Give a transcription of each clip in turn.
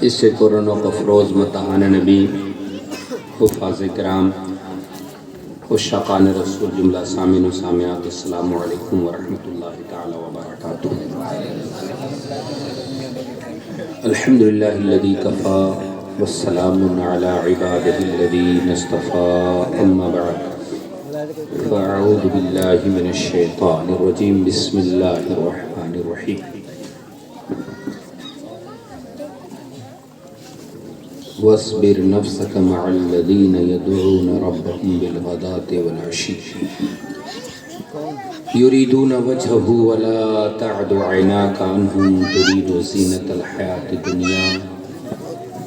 اس سے قرآن و افروز متعان نبی حفاظ کرام عشاقان رسول جملہ سامعین و سامعات السلام علیکم ورحمۃ اللہ تعالی وبرکاتہ۔ الحمدللہ الذی کفا والسلام علی عبادہ الذین اصطفى اما بعد فاعوذ باللہ من الشیطان الرجیم بسم اللہ الرحمن الرحیم۔ واصبر نفسك مع الذين يدعون ربهم بالغداة والعشي يريدون وجهه ولا تعد عيناك عنهم تريد زينة الحياة الدنيا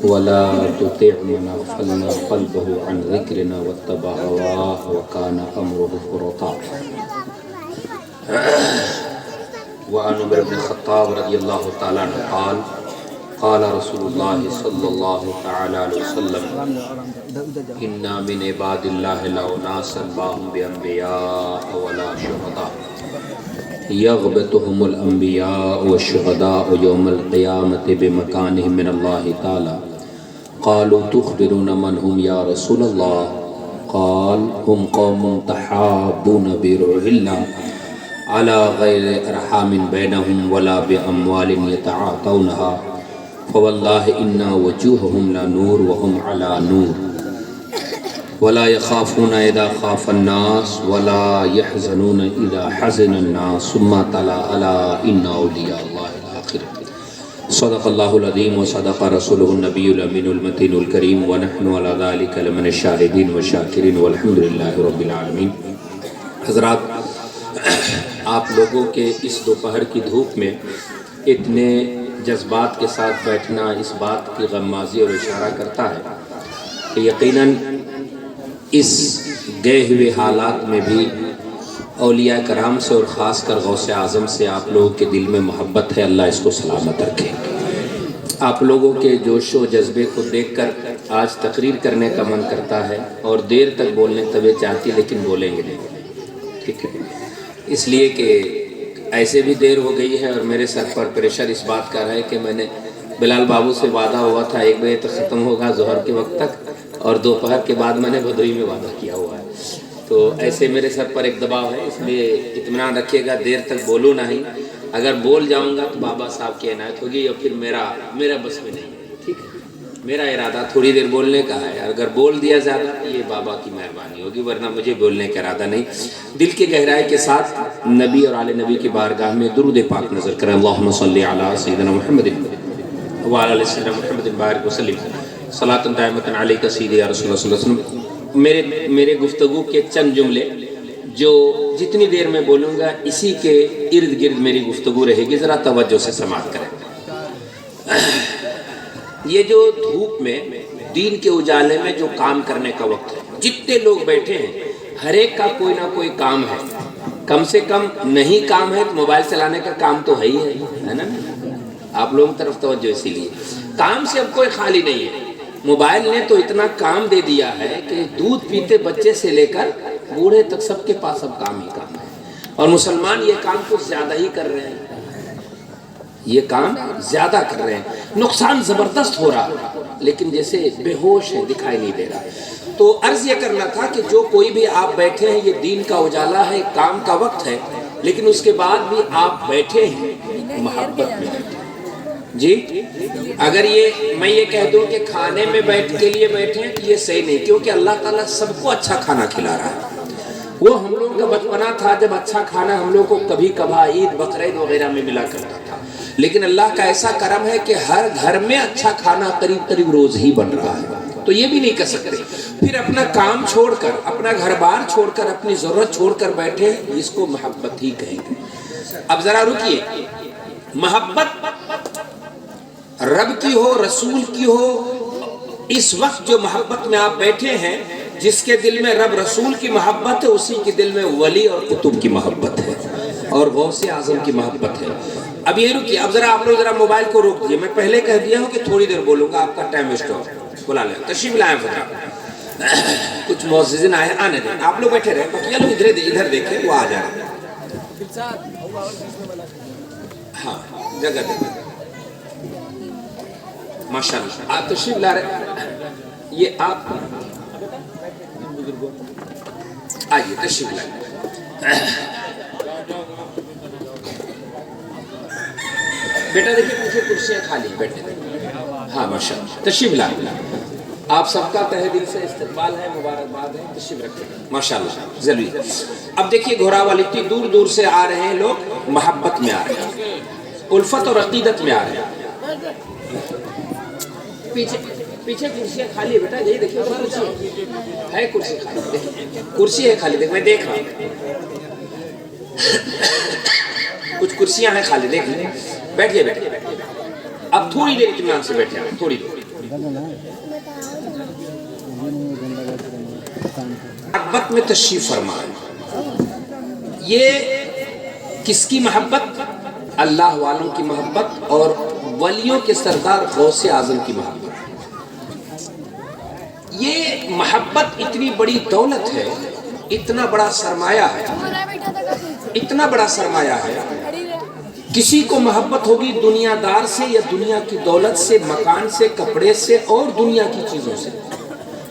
ولا تطع من أغفلنا قلبه عن ذكرنا واتبع هواه وكان أمره فرطا۔ وعن عمر بن الخطاب رضي الله تعالى عنه قال قال رسول اللہ صلی اللہ تعالی علیہ وسلم انا من عباد اللہ لأناسا باهم بأنبیاء ولا شہداء یغبطهم الانبیاء والشہداء یوم القیامة بمکانهم من اللہ تعالی قالوا تخبرون من هم یا رسول اللہ قال هم قوم تحابون بروح اللہ على غیر ارحام بینهم ولا بأموال یتعاطونها فواللہ انا وجوہہم لنور وہم علی نور ولا يخافون اذا خاف الناس ولا يحزنون اذا حزن الناس ثم تلا الا ان اولیاء اللہ الاخرة۔ صدق اللہ العظیم وصدق رسولہ النبی الامین المتین الکریم ونحن علی ذلک لمن الشاہدین والشاکرین والحمد للہ رب العالمین۔ حضرات، آپ لوگوں کے اس دوپہر کی دھوپ میں اتنے جذبات کے ساتھ بیٹھنا اس بات کی غمازی اور اشارہ کرتا ہے کہ یقیناً اس گئے ہوئے حالات میں بھی اولیاء کرام سے اور خاص کر غوث اعظم سے آپ لوگوں کے دل میں محبت ہے، اللہ اس کو سلامت رکھے۔ آپ لوگوں کے جوش و جذبے کو دیکھ کر آج تقریر کرنے کا من کرتا ہے اور دیر تک بولنے طبیعت چاہتی لیکن بولیں گے نہیں، ٹھیک ہے؟ اس لیے کہ ایسے بھی دیر ہو گئی ہے اور میرے سر پر پریشر اس بات کا ہے کہ میں نے بلال بابو سے وعدہ ہوا تھا 1 بجے تک ختم ہوگا ظہر کے وقت تک، اور دوپہر کے بعد میں نے بھدوئی میں وعدہ کیا ہوا ہے، تو ایسے میرے سر پر ایک دباؤ ہے، اس لیے اطمینان رکھیے گا دیر تک بولوں نہیں، اگر بول جاؤں گا تو بابا صاحب کی عنایت ہوگی اور پھر میرا بس میں نہیں ہے، ٹھیک ہے؟ میرا ارادہ تھوڑی دیر بولنے کا ہے، اگر بول دیا زیادہ تو یہ بابا کی مہربانی ہوگی، ورنہ مجھے بولنے کا ارادہ نہیں۔ دل کی گہرائی کے ساتھ نبی اور آل نبی کی بارگاہ میں درود پاک نظر کریں۔ اللہم صلی علی سیدنا محمد وعلی آل سیدنا محمد بارک وسلم صلاۃ دائمۃ علیک سیدی یا رسول اللہ صلی اللہ علیہ وسلم۔ میرے گفتگو کے چند جملے جو جتنی دیر میں بولوں گا اسی کے ارد گرد میری گفتگو رہے گی، ذرا توجہ سے سماعت کریں۔ یہ جو دھوپ میں دین کے اجالے میں جو کام کرنے کا وقت ہے، جتنے لوگ بیٹھے ہیں ہر ایک کا کوئی نہ کوئی کام ہے، کم سے کم نہیں کام ہے تو موبائل چلانے کا کام تو ہے ہی ہے نا؟ آپ لوگوں کی طرف توجہ، اسی لیے کام سے اب کوئی خالی نہیں ہے۔ موبائل نے تو اتنا کام دے دیا ہے کہ دودھ پیتے بچے سے لے کر بوڑھے تک سب کے پاس اب کام ہی کام ہے، اور مسلمان یہ کام کچھ زیادہ ہی کر رہے ہیں، یہ کام زیادہ کر رہے ہیں، نقصان زبردست ہو رہا ہے لیکن جیسے بے ہوش ہے، دکھائی نہیں دے رہا۔ تو عرض یہ کرنا تھا کہ جو کوئی بھی آپ بیٹھے ہیں، یہ دین کا اجالا ہے، کام کا وقت ہے، لیکن اس کے بعد بھی آپ بیٹھے ہیں محبت میں جی۔ اگر میں یہ کہہ دوں کہ کھانے میں بیٹھ کے لیے بیٹھے ہیں تو یہ صحیح نہیں، کیونکہ اللہ تعالیٰ سب کو اچھا کھانا کھلا رہا ہے۔ وہ ہم لوگوں کا بچپنا تھا جب اچھا کھانا ہم لوگ کو کبھی کبھار عید بقرعید وغیرہ میں ملا کرتا تھا، لیکن اللہ کا ایسا کرم ہے کہ ہر گھر میں اچھا کھانا قریب روز ہی بن رہا ہے، تو یہ بھی نہیں کر سکتے پھر اپنا کام چھوڑ کر، اپنا گھر بار چھوڑ کر، اپنی ضرورت چھوڑ کر بیٹھے، اس کو محبت ہی کہیں گے۔ اب ذرا رکیے، محبت رب کی ہو، رسول کی ہو، اس وقت جو محبت میں آپ بیٹھے ہیں، جس کے دل میں رب رسول کی محبت ہے اسی کے دل میں ولی اور قطب کی محبت ہے اور غوث اعظم کی محبت ہے۔ اب یہ رکیے، اب ذرا آپ لوگ ذرا موبائل کو روک دیجیے، میں پہلے کہہ دیا ہوں کہ تھوڑی دیر بولوں گا، آپ کا ٹائم ویسٹ ہو، بلا لیں، تشریف لائیں فتح، کچھ معززین آئے، آنے دیں، آپ لوگ بیٹھے رہے، بقیہ لوگ ادھر دیکھیں، وہ آ جائیں، ہاں جگہ دیں۔ ماشاءاللہ آپ تشریف لا رہے، یہ آپ آئیے تشریف لائیں بیٹا، دیکھیں پیچھے کرسیاں خالی بیٹھے، ہاں ماشاءاللہ تشریف لائیں، آپ سب کا تہہ دل سے استقبال ہے، مبارکباد ہے، تشریف رکھیں ماشاءاللہ ضروری ہے۔ اب دیکھیے گھوڑا والی اتنی دور دور سے آ رہے ہیں لوگ، محبت میں آ رہے ہیں، الفت اور عقیدت میں آ رہے ہیں۔ پیچھے کرسیاں خالی ہے بیٹا، یہی دیکھیں کرسی ہے، کرسی خالی دیکھیں، کرسی ہے خالی، دیکھ میں دیکھ رہا ہوں کچھ کرسیاں ہیں خالی، دیکھ لیں، بیٹھیے بیٹھیے، اب تھوڑی دیر اطمینان سے بیٹھے ہیں، تھوڑی دیر۔ محبت میں تشریف فرمائیں، یہ کس کی محبت؟ اللہ والوں کی محبت اور ولیوں کے سردار غوث اعظم کی محبت۔ یہ محبت اتنی بڑی دولت ہے، اتنا بڑا سرمایہ ہے، اتنا بڑا سرمایہ ہے۔ کسی کو محبت ہوگی دنیا دار سے یا دنیا کی دولت سے، مکان سے، کپڑے سے اور دنیا کی چیزوں سے،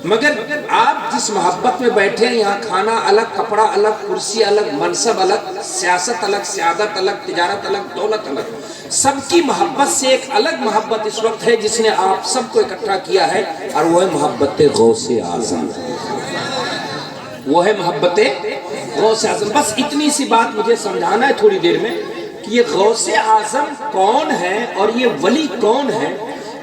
مگر آپ جس محبت میں بیٹھے ہیں، یہاں کھانا الگ، کپڑا الگ، کرسی الگ، منصب الگ، سیاست الگ، سیادت الگ، تجارت الگ، دولت الگ، سب کی محبت سے ایک الگ محبت اس وقت ہے جس نے آپ سب کو اکٹھا کیا ہے، اور وہ ہے محبت غوث اعظم، وہ ہے محبت غوث اعظم۔ بس اتنی سی بات مجھے سمجھانا ہے تھوڑی دیر میں کہ یہ غوث اعظم کون ہے اور یہ ولی کون ہے،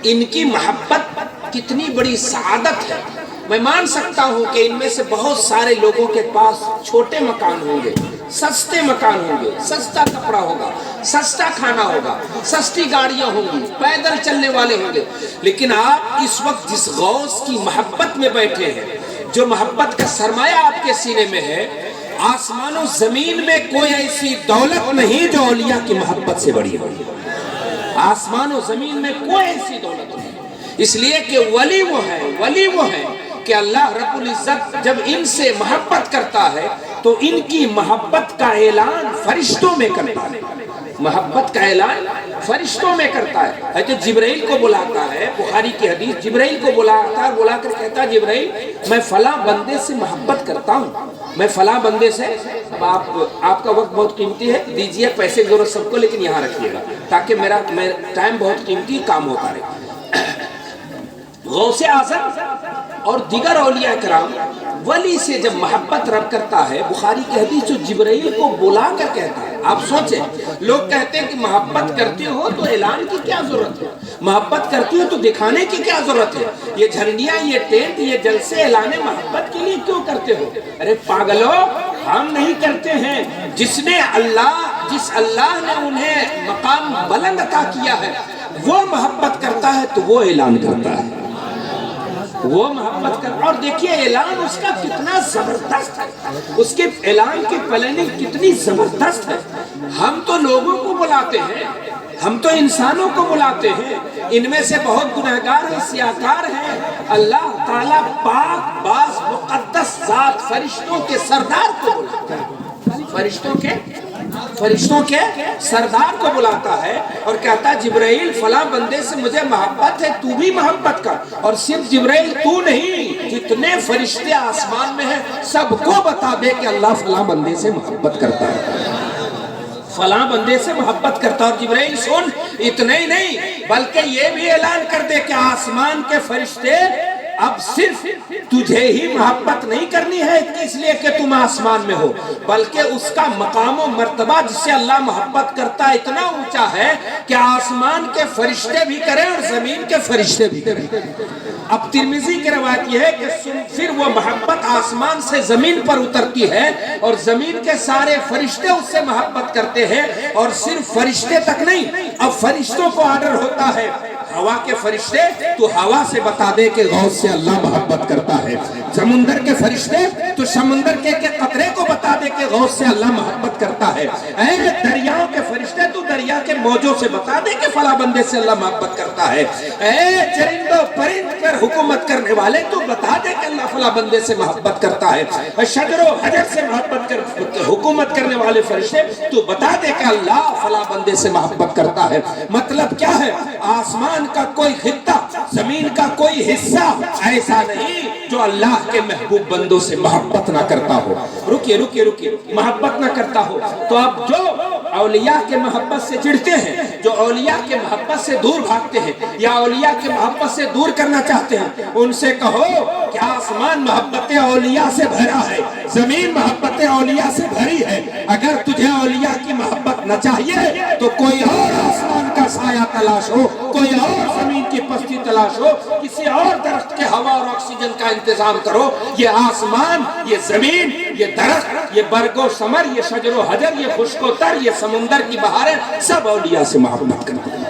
ان کی محبت کتنی بڑی سعادت ہے۔ میں مان سکتا ہوں کہ ان میں سے بہت سارے لوگوں کے پاس چھوٹے مکان ہوں گے، سستے مکان ہوں گے، سستا کپڑا ہوگا، سستا کھانا ہوگا، سستی گاڑیاں ہوں گی، پیدل چلنے والے ہوں گے، لیکن آپ اس وقت جس غوث کی محبت میں بیٹھے ہیں، جو محبت کا سرمایہ آپ کے سینے میں ہے، آسمان و زمین میں کوئی ایسی دولت نہیں جو اولیاء کی محبت سے بڑی ہے، آسمان و زمین میں کوئی ایسی دولت نہیں، اس لیے کہ ولی وہ ہے کہ اللہ رب العزت جب ان سے محبت کرتا ہے تو ان کی محبت کا اعلان فرشتوں میں کرتا ہے، محبت کا اعلان فرشتوں میں کرتا ہے۔ حضرت جبرائیل کو بلاتا ہے، بخاری کی حدیث، جبرائیل کو بلاتا ہے، بلا کر کہتا ہے جبرائیل میں فلاں بندے سے محبت کرتا ہوں، میں فلاں بندے سے، اب آپ کا وقت بہت قیمتی ہے، دیجئے پیسے کی ضرورت سب کو، لیکن یہاں رکھیے گا تاکہ میرا ٹائم بہت قیمتی، کام ہوتا رہے۔ غوث اعظم اور دیگر اولیاء کرام ولی سے جب محبت رب کرتا ہے، بخاری کی حدیث جو جبرائیل کو بلا کر کہتا ہے، آپ سوچیں لوگ کہتے ہیں کہ محبت کرتے ہو تو اعلان کی کیا ضرورت ہے، محبت کرتے ہو تو دکھانے کی کیا ضرورت ہے، یہ جھنڈیاں، یہ ٹینٹ، یہ جلسے اعلان محبت کے لیے کیوں کرتے ہو؟ ارے پاگلو، ہم نہیں کرتے ہیں، جس اللہ نے انہیں مقام بلند عطا کیا ہے وہ محبت کرتا ہے تو وہ اعلان کرتا ہے، وہ محبت کرتا ہے۔ اور دیکھیے اعلان اس کا کتنا زبردست ہے، اس کے اعلان کی پلاننگ کتنی زبردست ہے۔ ہم تو لوگوں کو بلاتے ہیں، ہم تو انسانوں کو بلاتے ہیں، ان میں سے بہت گنہگار ہیں، سیاکار ہیں، اللہ تعالیٰ پاک باز مقدس ذات فرشتوں کے سردار کو بلاتا ہے، فرشتوں کے سردار کو بلاتا ہے اور کہتا ہے جبرائیل فلاں بندے سے مجھے محبت ہے، تو بھی محبت کر، اور صرف جبرائیل تو نہیں، جتنے فرشتے آسمان میں ہیں سب کو بتا دے کہ اللہ فلاں بندے سے محبت کرتا ہے، فلاں بندے سے محبت کرتا ہے۔ اور جبرائیل سن، اتنے ہی نہیں بلکہ یہ بھی اعلان کر دے کہ آسمان کے فرشتے اب صرف تجھے ہی محبت نہیں کرنی ہے اس لیے کہ تم آسمان میں ہو، بلکہ اس کا مقام و مرتبہ جس سے اللہ محبت کرتا ہے اتنا اونچا ہے کہ آسمان کے فرشتے بھی کریں اور زمین کے فرشتے بھی کریں۔ اب ترمذی کی روایت یہ ہے کہ پھر وہ محبت آسمان سے زمین پر اترتی ہے اور زمین کے سارے فرشتے اس سے محبت کرتے ہیں، اور صرف فرشتے تک نہیں، اب فرشتوں کو آرڈر ہوتا ہے ہوا کے فرشتے تو ہوا سے بتا دے کہ غوث سے اللہ محبت کرتا ہے، سمندر کے فرشتے تو سمندر کے قطرے کو بتا دے کہ غوث سے اللہ محبت کرتا ہے۔ اے دریاؤں کے فرشتے تو دریا کے موجوں سے بتا دے کہ فلاں بندے سے اللہ محبت کرتا ہے۔ اے چرندوں پرند پر حکومت کرنے والے تو بتا دے کہ اللہ فلاں بندے سے محبت کرتا ہے۔ شجر و حجر سے محبت حکومت کرنے والے فرشتے تو بتا دے کہ اللہ فلاں بندے سے محبت کرتا ہے۔ مطلب کیا ہے؟ آسمان کا کوئی خطہ، زمین کا کوئی حصہ ایسا نہیں جو اللہ کے محبوب بندوں سے محبت نہ کرتا ہو۔ رکیے محبت نہ کرتا ہو تو اب جو اولیاء کے محبت سے چڑھتے ہیں، جو اولیاء کے محبت سے دور بھاگتے ہیں یا اولیاء کے محبت سے دور کرنا چاہتے ہیں، ان سے کہو کہ آسمان محبت اولیاء سے بھرا ہے، زمین محبت اولیاء سے بھری ہے۔ اگر تجھے اولیاء کی محبت نہ چاہیے تو کوئی اور آسمان کا سایہ تلاش ہو، کوئی اور زمین کی پستی تلاش ہو، کسی اور درخت کے ہوا اور آکسیجن کا انتظام کرو۔ یہ آسمان، یہ زمین، یہ درخت، یہ برگ و ثمر، یہ شجر و حجر، یہ خشک و تر، یہ سمندر کی بہاریں سب اولیاء سے محبت کرتے ہیں،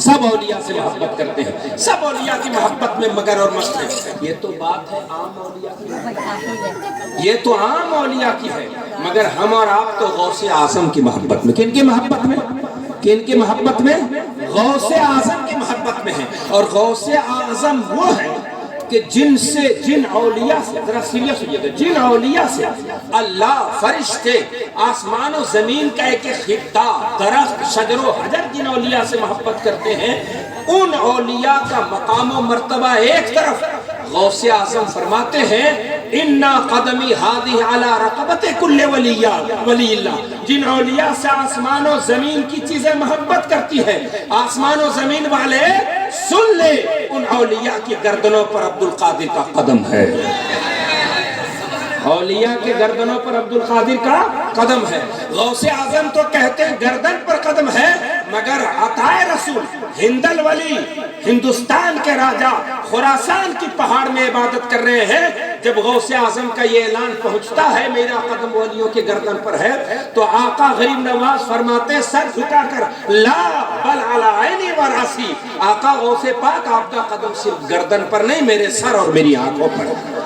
سب اولیاء سے محبت کرتے ہیں، سب اولیاء کی محبت میں مگر اور مست ہے۔ یہ تو بات ہے عام اولیاء کی، یہ تو عام اولیاء کی ہے، مگر ہم اور آپ تو غوث اعظم کی محبت میں، کن کی محبت میں؟ کن کی محبت میں؟ غوث اعظم کی محبت میں ہے۔ اور غوث اعظم وہ ہے کہ جن اولیاء سے، ذرا سیریس ہوئیے گا، جن اولیاء سے اللہ، فرشتے، آسمان و زمین کا ایک خطہ، درخت، شجر و حجر جن اولیاء سے محبت کرتے ہیں، ان اولیاء کا مقام و مرتبہ ایک طرف، غوث اعظم فرماتے ہیں اِنَّا قَدَمِي هَذِهِ عَلَى رَقَبَتِ كُلِّ وَلِيِّ اللَّهِ۔ جن اولیاء سے آسمان و زمین کی چیزیں محبت کرتی ہے، آسمان و زمین والے سن لے، ان اولیاء کی گردنوں پر عبدالقادر کا قدم ہے، اولیاء کے گردنوں پر عبدالقادر کا قدم ہے۔ غوث اعظم تو کہتے ہیں گردن پر قدم ہے، مگر عطائے رسول ہندل ولی ہندوستان کے راجہ خراسان کی پہاڑ میں عبادت کر رہے ہیں، جب غوث اعظم کا یہ اعلان پہنچتا ہے میرا قدم ولیوں کے گردن پر ہے، تو آقا غریب نواز فرماتے سر جھکا کر لا بل علی عینی و راسی، آقا غوث پاک آپ کا قدم صرف گردن پر نہیں، میرے سر اور میری آنکھوں پر ہے،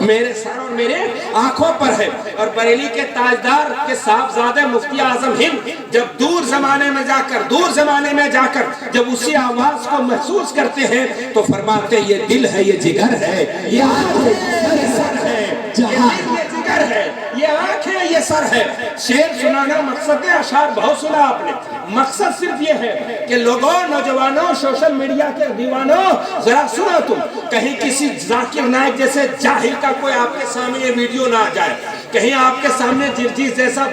میرے سر اور میرے آنکھوں پر ہے۔ اور بریلی کے تاجدار کے صاحبزادے مفتی اعظم ہند جب دور زمانے میں جا کر جب اسی آواز کو محسوس کرتے ہیں تو فرماتے یہ دل ہے، یہ جگر ہے، یہ آنکھ ہے، یہ سر ہے، یہ جگر ہے، یہ آنکھ ہے، یہ سر ہے۔ شعر سنانا مقصد ہے، اشعار بہت سنا آپ نے، مقصد صرف یہ ہے کہ لوگوں، نوجوانوں، سوشل میڈیا کے دیوانوں، ذرا سنا تم، کہیں کسی ذاکر نائک جیسے جاہل کا کوئی آپ کے سامنے یہ ویڈیو نہ آ جائے، کہیں آپ کے سامنے جرجیز جیسا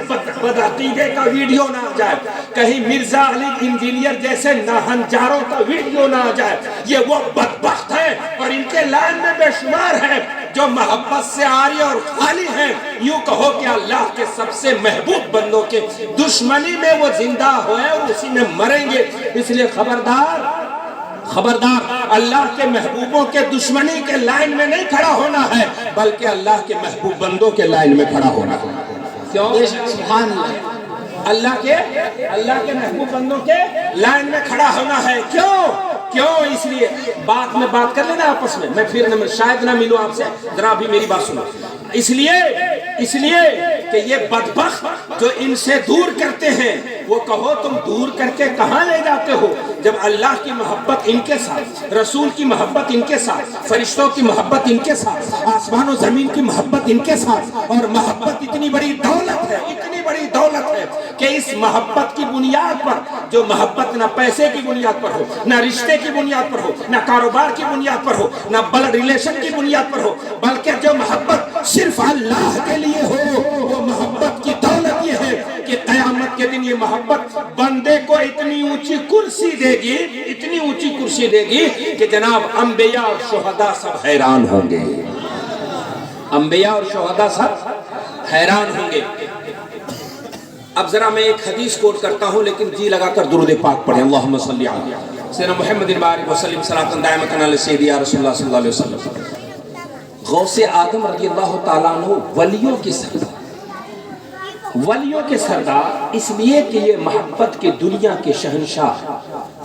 بدعقیدے کا ویڈیو نہ آ جائے، کہیں مرزا علی انجینئر جیسے ناہنجاروں کا ویڈیو نہ آ جائے۔ یہ وہ بدبخت ہے اور ان کے لائن میں بے شمار ہے جو محبت سے عاری اور خالی ہیں، یوں کہو کہ اللہ کے سب سے محبوب بندوں کے دشمنی میں وہ زندہ ہوئے اور اسی میں مریں گے۔ اس لیے خبردار اللہ کے محبوبوں کے دشمنی کے لائن میں نہیں کھڑا ہونا ہے، بلکہ اللہ کے محبوب بندوں کے لائن میں کھڑا ہونا ہے۔ کیوں؟ سبحان اللہ، اللہ کے محبوب بندوں کے لائن میں کھڑا ہونا ہے۔ کیوں؟ اس لیے بات میں بات کر لینا آپس میں پھر شاید نہ ملوں آپ سے، ذرا ابھی میری بات سنو۔ اس لیے کہ یہ بدبخت جو ان سے دور کرتے ہیں، وہ کہو تم دور کر کے کہاں لے جاتے ہو، جب اللہ کی محبت ان کے ساتھ، رسول کی محبت ان کے ساتھ، فرشتوں کی محبت ان کے ساتھ، آسمان و زمین کی محبت ان کے ساتھ، اور محبت اتنی بڑی دولت ہے، اتنی بڑی دولت ہے کہ اس محبت کی بنیاد پر، جو محبت نہ پیسے کی بنیاد پر ہو، نہ رشتے کی بنیاد پر ہو، نہ کاروبار کی بنیاد پر ہو، نہ بلڈ ریلیشن کی بنیاد پر ہو، بلکہ جو محبت صرف اللہ کے لیے ہو، وہ محبت کی دولت یہ ہے کہ قیامت کے دن یہ محبت بندے کو اتنی اونچی کرسی دے گی، اتنی اونچی کرسی دے گی کہ جناب انبیاء اور شہداء سب حیران ہوں گے، انبیاء اور شہداء سب حیران ہوں گے۔ اب ذرا میں ایک حدیث کوٹ کرتا ہوں، لیکن جی لگا کر درود پاک پڑھیں، اللہم صلی علی سیدنا محمد بارک وسلم صلاۃ دائمۃ علی سیدی یا رسول اللہ صلی اللہ علیہ وسلم۔ غوث آدم رضی اللہ تعالیٰ عنہ ولیوں کے سردار اس لیے کہ یہ محبت کی دنیا کے شہنشاہ،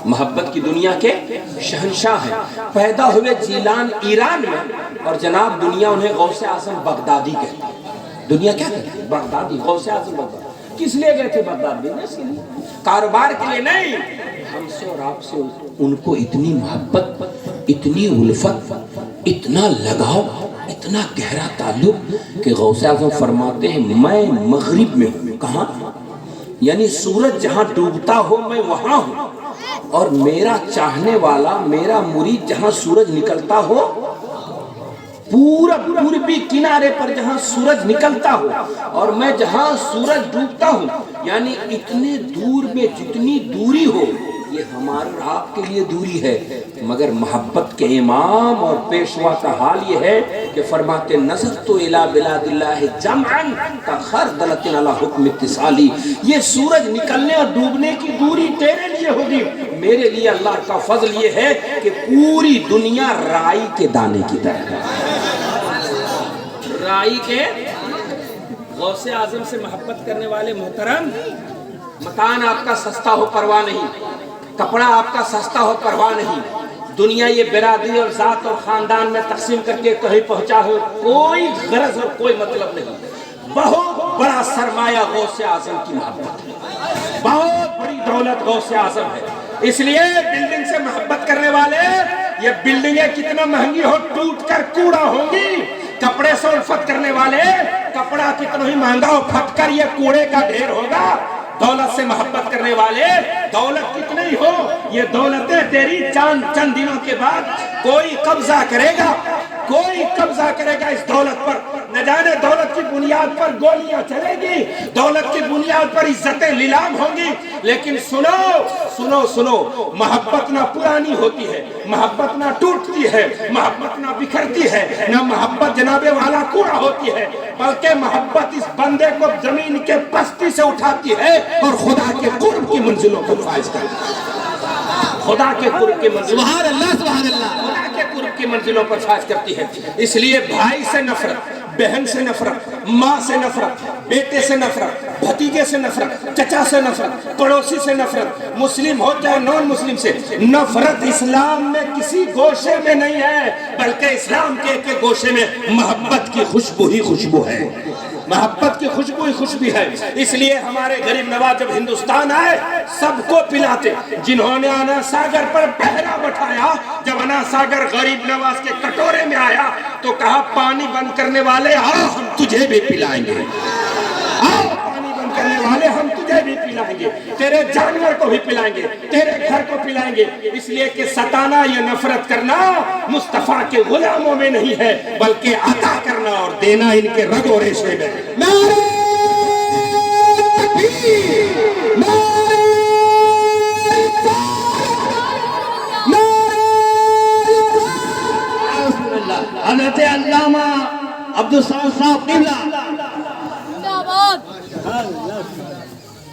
محبت کی دنیا کے شہنشاہ ہیں، پیدا ہوئے جیلان ایران میں، اور جناب دنیا انہیں غوث اعظم بغدادی کہتی ہے۔ دنیا کیا کہتی ہے؟ بغدادی، غوث اعظم بغدادی۔ کس لیے گئے تھے بغداد؟ بزنس کے لیے، کاروبار کے لیے نہیں۔ ہم سے اور آپ سے ان کو اتنی محبت، اتنی الفت، اتنا لگاؤ، اتنا گہرا تعلق کہ غوث اعظم فرماتے ہیں میں مغرب میں ہوں۔ کہاں؟ یعنی سورج جہاں ڈوبتا ہو میں وہاں ہوں، اور میرا چاہنے والا، میرا مرید جہاں سورج نکلتا ہو، پوربی کنارے پر جہاں سورج نکلتا ہو اور میں جہاں سورج ڈوبتا ہوں، یعنی اتنے دور میں جتنی دوری ہو، یہ ہمارے اور آپ کے لیے دوری ہے، مگر محبت کے امام اور پیشوا کا حال یہ ہے کہ فرماتے نظرت الی بلاد اللہ جمعا کخردلۃ علی حکم اتصالی، یہ سورج نکلنے اور ڈوبنے کی دوری تیرے لیے ہوگی، میرے لیے اللہ کا فضل یہ ہے کہ پوری دنیا رائی کے دانے کی طرح ہے۔ رائی کے غوث اعظم سے محبت کرنے والے محترم، مکان آپ کا سستا ہو پرواہ نہیں، کپڑا آپ کا سستا ہو پرواہ نہیں، دنیا یہ برادری اور ذات اور خاندان میں تقسیم کر کے کہیں پہنچا ہو، کوئی غرض اور کوئی مطلب نہیں۔ بہت بڑا سرمایہ غوث اعظم کی محبت ہے، بہت بڑی دولت غوث اعظم ہے۔ اس لیے بلڈنگ سے محبت کرنے والے، یہ بلڈنگیں کتنا مہنگی ہو ٹوٹ کر کوڑا ہوں گی، کپڑے سے الفت کرنے والے کپڑا کتنا ہی مہنگا ہو پھٹ کر یہ کوڑے کا ڈھیر ہوگا، دولت سے محبت کرنے والے دولت کتنی ہو، یہ دولتیں تیری چند دنوں کے بعد کوئی قبضہ کرے گا، کوئی قبضہ کرے گا اس دولت پر، نہ جانے دولت کی بنیاد پر گولیاں چلے گی، دولت کی بنیاد پر عزتیں لیلام ہوں گی، لیکن سنو سنو سنو، محبت نہ پرانی ہوتی ہے، محبت نہ ٹوٹتی ہے، محبت نہ بکھرتی ہے، نہ محبت جناب والا کوڑا ہوتی ہے، بلکہ محبت اس بندے کو زمین کے پستی سے اٹھاتی ہے اور خدا کے قرب کی منزلوں کو فائز کرتی ہے، خدا کے قرب کی منزلوں، سبحان اللہ سبحان اللہ، خدا کے قرب کی منزلوں پر فائز کرتی ہے۔ اس لیے بھائی سے نفرت، بہن سے نفرت، ماں سے نفرت، بیٹے سے نفرت، بھتیجے سے نفرت، چچا سے نفرت، پڑوسی سے نفرت، مسلم ہو چاہے نان مسلم سے نفرت اسلام میں کسی گوشے میں نہیں ہے، بلکہ اسلام کے ایک گوشے میں محبت کی خوشبو ہی خوشبو ہے، محبت کی خوشبو ہی خوشبو ہے۔ اس لیے ہمارے غریب نواز جب ہندوستان آئے سب کو پلاتے، جنہوں نے آنا ساگر پر پہرا بٹھایا، جب آنا ساگر غریب نواز کے کٹورے میں آیا تو کہا پانی بند کرنے والے آؤ ہم تجھے بھی پلائیں گے، آؤ پانی بند کرنے والے ہم تجھے بھی پلائیں گے، تیرے جانور کو بھی پلائیں گے، تیرے گھر کو پلائیں گے، اس لیے کہ ستانا یا نفرت کرنا مصطفیٰ کے غلاموں میں نہیں ہے، بلکہ عطا کرنا اور دینا ان کے رگ و ریشے میں۔ نعرہ تکبیر، نعرہ حضرت علامہ عبدالصمد صاحب قبلہ۔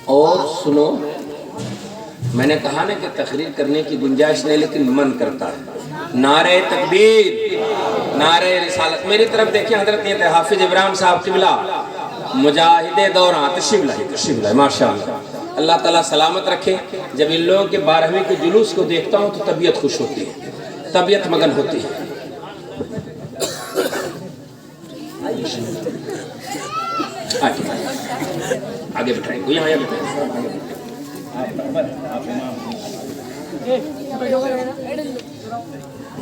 اور سنو، میں نے کہا نا کہ تقریر کرنے کی گنجائش نہیں لیکن من کرتا ہے، نعرہ تکبیر، نعرہ رسالت، میری طرف دیکھیں حضرت یہ حافظ ابراہیم صاحب قبلہ، مجاہد دوران، تشریف لائے ماشاءاللہ، اللہ تعالیٰ سلامت رکھے۔ جب ان لوگوں کے 12ویں کے جلوس کو دیکھتا ہوں تو طبیعت خوش ہوتی ہے، طبیعت مگن ہوتی ہے۔ آگے بٹھائیں گے، یہاں بٹھائیں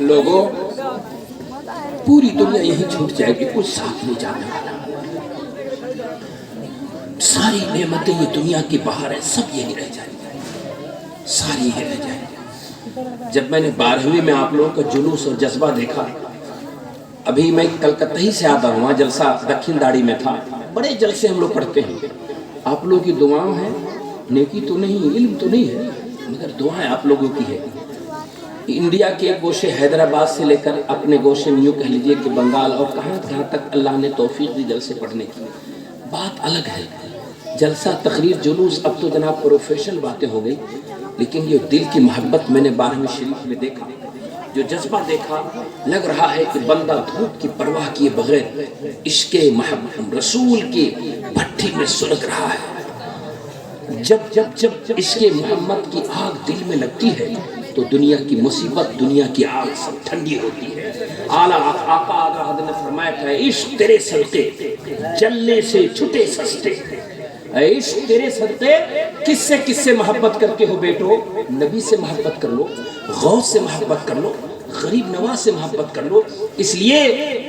لوگوں، پوری دنیا یہیں چھوٹ جائے گی، کوئی ساتھ نہیں جانے والا، ساری نعمتیں یہ دنیا کی باہر ہے، سب یہی رہ جائیں گے، ساری یہی رہ جائیں گے۔ جب میں نے 12ویں میں آپ لوگوں کا جلوس اور جذبہ دیکھا، ابھی میں کلکتہ ہی سے آتا ہوں، وہاں جلسہ دکھن داڑی میں تھا، بڑے جلسے ہم لوگ پڑھتے ہیں، آپ لوگوں کی دعاؤں ہیں، نیکی تو نہیں، علم تو نہیں ہے، مگر دعائیں آپ لوگوں کی ہے۔ انڈیا کے ایک گوشے حیدرآباد سے لے کر اپنے گوشے میں یوں کہہ لیجئے کہ بنگال اور کہاں تک اللہ نے توفیق دی جلسے پڑھنے کی، بات الگ ہے۔ جلسہ تقریر جلوس اب تو جناب پروفیشنل باتیں ہو گئی، لیکن یہ دل کی محبت میں نے 12ویں شریف میں دیکھا، جو جذبہ دیکھا، لگ رہا ہے کہ بندہ دھوپ کی پرواہ کیے بغیر عشق محبت رسول کی بھٹی میں سلگ رہا ہے۔ جب عشق محمد کی آگ دل میں لگتی ہے تو دنیا کی مصیبت، دنیا کی آگ سب ٹھنڈی ہوتی ہے۔ اعلیٰ آقا آقا حضرت نے فرمایا کہ عشق تیرے صدقے جلنے سے چھٹے سستے۔ اے عشق تیرے صدقے کس سے محبت کرتے ہو بیٹو؟ نبی سے محبت کر لو، غوث سے محبت کر لو، غریب نواز سے محبت کر لو، اس لیے